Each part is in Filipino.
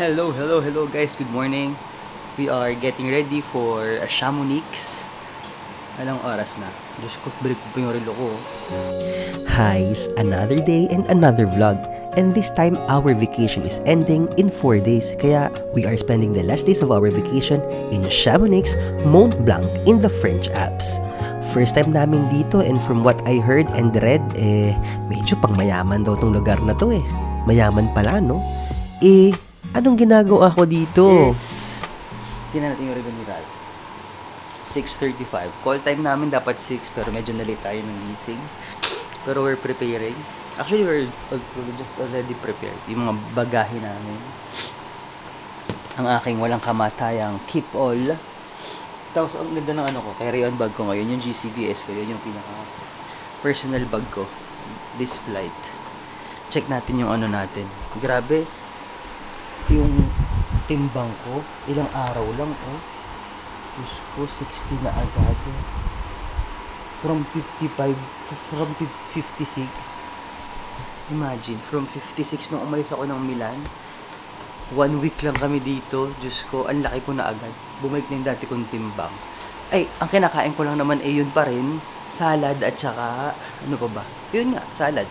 Hello guys, good morning. We are getting ready for a Chamonix. Anong oras na? Diyos ko, balik po yung relo ko. Hi, it's another day and another vlog. And this time, our vacation is ending in 4 days. Kaya, we are spending the last days of our vacation in Chamonix, Mont Blanc in the French Alps. First time namin dito, and from what I heard and read, medyo pang mayaman daw tong lugar na to . Mayaman pala, no? Anong ginagawa ko dito? Tingnan natin yung relo ni Ral. 6:35. Call time namin dapat 6, pero medyo na late tayo ng gising. Pero we're preparing. Actually, we're just already prepared. Yung mga bagahe namin. Ang aking walang kamatayang keep all. Tapos, ang ganda ng carry-on bag ko ngayon. Yung GCDS ko. Yun yung pinaka personal bag ko. This flight. Check natin yung natin. Grabe. Yung timbang ko. Ilang araw lang, Diyos ko, 60 na agad. From 56. Imagine, from 56 nung umalis ako ng Milan. 1 week lang kami dito. Diyos ko, ang laki ko na agad. Bumalik na yung dati kong timbang. Ay, ang kinakain ko lang naman yun pa rin. Salad at saka, ano pa ba? Yun nga, salad.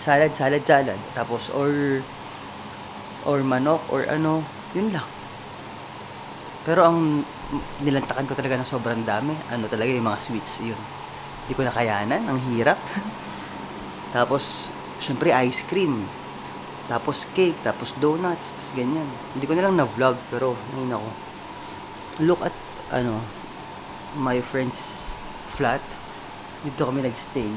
Salad. Tapos, or manok, or yun lang. Pero ang nilantakan ko talaga ng sobrang dami. Talaga yung mga sweets, yun. Hindi ko nakayanan, ang hirap. Tapos, syempre ice cream. Tapos cake, tapos donuts, tapos ganyan. Hindi ko na lang na-vlog, pero ngayon ako. Look at, my friend's flat. Dito kami nagstay.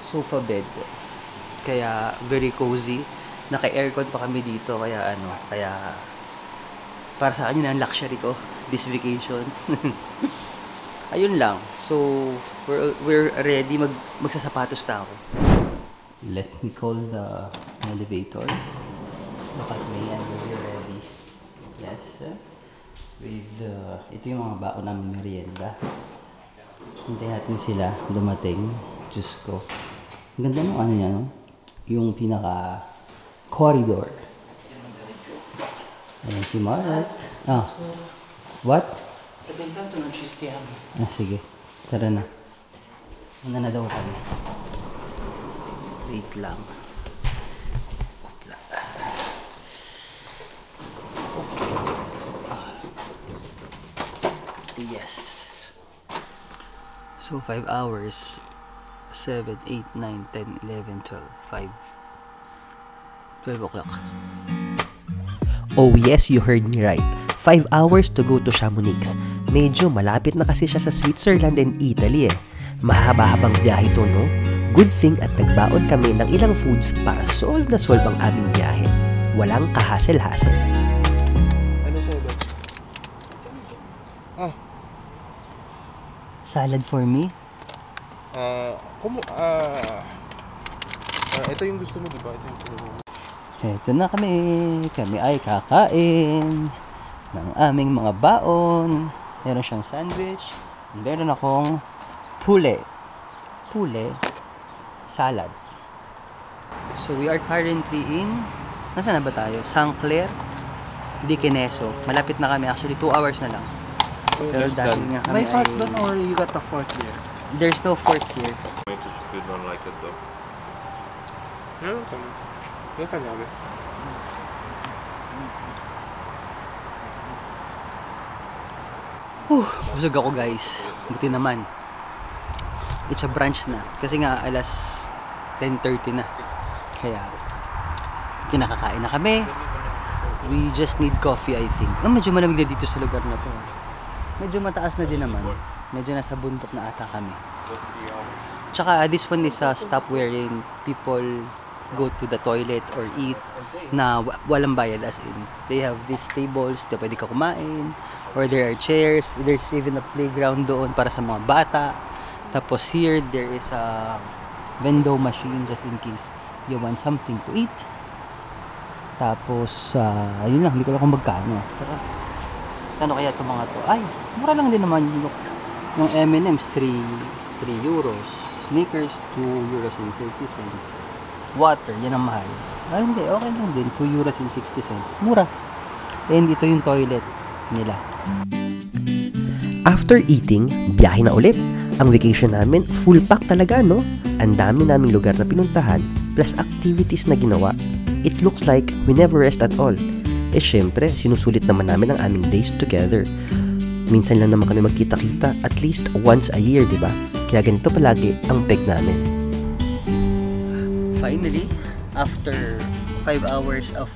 Sofa bed. Kaya, very cozy. Naka-aircon pa kami dito, kaya para sa akin yun ang luxury ko this vacation. Ayun lang. So we're ready, magsasapatos na ako. Let me call the elevator. Look at me, and we're ready. Yes, with ito yung mga baon namin merienda. Hintayin natin sila dumating. Diyos ko, ang ganda ng niya, no? Yung pinaka corridor. Ayan si Mark. What? Sige. Tara na. Una na daw kami. Wait lang. Okay. Yes. So, 5 hours. 7, 8, 9, 10, 11, 12, 5. 12 o'clock. Oh yes, you heard me right. 5 hours to go to Chamonix. Medyo malapit na kasi siya sa Switzerland and Italy . Mahaba-habang biyahe to, no? Good thing at nagbaon kami ng ilang foods para solve na solve ang aming biyahe. Walang kahasel-hasel. Ano sa'yo ba? Salad for me? Ito yung gusto mo, di ba? Ito yung gusto mo. Ito na kami. Kami ay kakain ng aming mga baon. Meron siyang sandwich. Meron akong pule salad. So we are currently in, nasaan na ba tayo? Saint Clair de Quesneso. Malapit na kami. Actually 2 hours na lang. Pero dahil nga kami may fork doon or you got the fork here? There's no fork here. If you don't like it though. No, kanyari. Busog ako guys. Buti naman. It's a brunch na. Kasi nga alas 10:30 na. Kaya kinakakain na kami. We just need coffee, I think. Medyo malamig na dito sa lugar na to. Medyo mataas na din naman. Medyo nasa bundok na ata kami. Tsaka this one is a stop wherein people go to the toilet or eat na walang bayad, as in they have these tables na pwede ka kumain, or there are chairs, there's even a playground doon para sa mga bata. Tapos here there is a vending machine just in case you want something to eat. Tapos yun lang, hindi ko lang kung magkano, pero kano kaya itong mga to. Ay, mura lang din naman. Yung M&M's 3 euros, Snickers 2 euros and 30 cents. Water, yan ang mahal. Hindi, okay lang din. 2 euros and 60 cents. Mura. And ito yung toilet nila. After eating, biyahe na ulit. Ang vacation namin, full pack talaga, no? Ang dami naming lugar na pinuntahan, plus activities na ginawa. It looks like we never rest at all. Syempre, sinusulit naman namin ang aming days together. Minsan lang naman kami magkita-kita, at least once a year, di ba? Kaya ganito palagi ang peg namin. Finally, after 5 hours of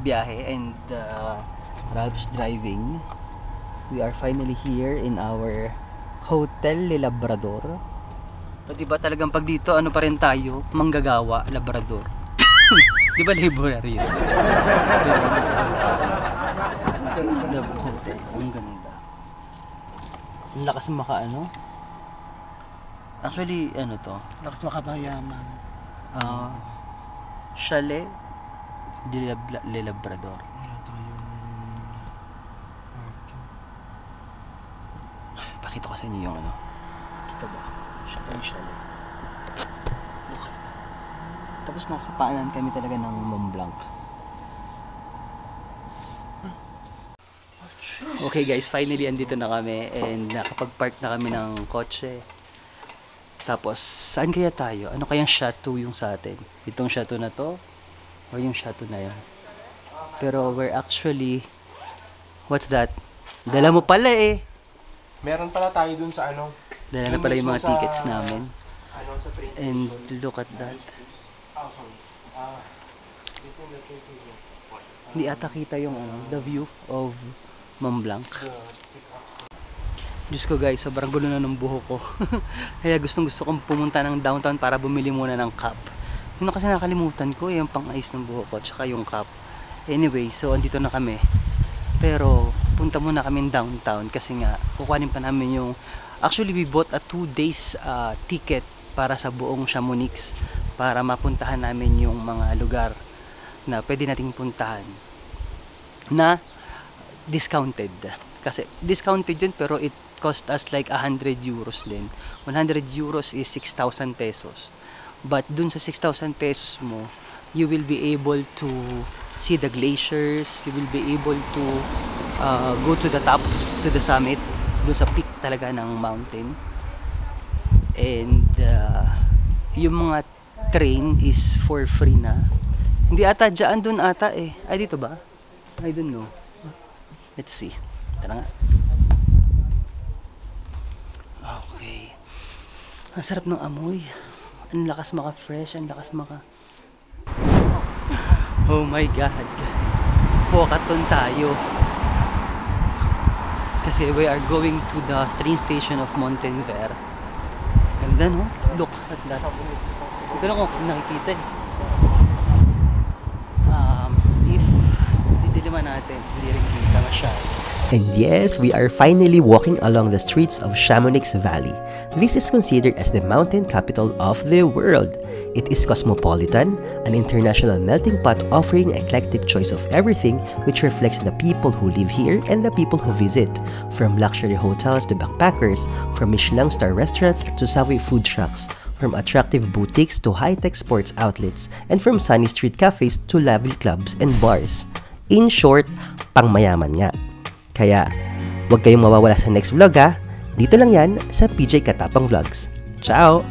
biyahe and Ralph's driving, we are finally here in our Hotel Le Labrador. So, diba talagang pag dito, pa rin tayo? Manggagawa, Labrador. Diba library yun? The hotel. Ang ganda. Ang lakas Actually, to? Lakas makabayaman. Chalet Le Labrador. Pakita ko sa inyo yung kita ba? Chalet. Look at that. Tapos nasa paanan kami talaga ng Mont Blanc. Okay guys, finally andito na kami and nakapag-park na kami ng kotse. Tapos, saan kaya tayo? Ano kayang chateau yung sa atin? Itong chateau na to? O yung chateau na yan? Pero we're actually... What's that? Dala mo pala eh! Meron pala tayo dun sa Dala na pala yung mga tickets namin. Sa train And look at that. Hindi ata kita yung the view of Mont Blanc. Diyos ko guys, sobrang gulo na ng buhok ko. Kaya gustong kong pumunta ng downtown para bumili muna ng cap. Yun kasi nakalimutan ko, yung pang-ayos ng buhok ko, tsaka yung cap. Anyway, so andito na kami. Pero punta muna kami downtown kasi nga kukuhanin pa namin yung... Actually, we bought a 2 days ticket para sa buong Chamonix para mapuntahan namin yung mga lugar na pwede nating puntahan na discounted. Kasi discounted yun pero it cost us like 100 euros din. 100 euros is 6,000 pesos. But dun sa 6,000 pesos mo, you will be able to see the glaciers, you will be able to go to the top, to the summit, dun sa peak talaga ng mountain. And yung mga train is for free na. Hindi ata dyan, dun ata eh. Ay, dito ba? I don't know. Let's see. Tara nga. Okay. Ang sarap ng amoy. Ang lakas maka-fresh, ang lakas maka... Oh my God. Pokaton tayo. Kasi we are going to the train station of Montenver. Ganda no? Look at that. Hindi ko lang kung nakikita eh. If didiliman natin, hindi rin kita masyado. And yes, we are finally walking along the streets of Chamonix Valley. This is considered as the mountain capital of the world. It is cosmopolitan, an international melting pot offering an eclectic choice of everything which reflects the people who live here and the people who visit. From luxury hotels to backpackers, from Michelin star restaurants to Savoy food trucks, from attractive boutiques to high-tech sports outlets, and from sunny street cafes to lively clubs and bars. In short, pangmayaman nga. Kaya, huwag kayong mawawala sa next vlog ha. Dito lang yan sa PJ Katapang Vlogs. Ciao!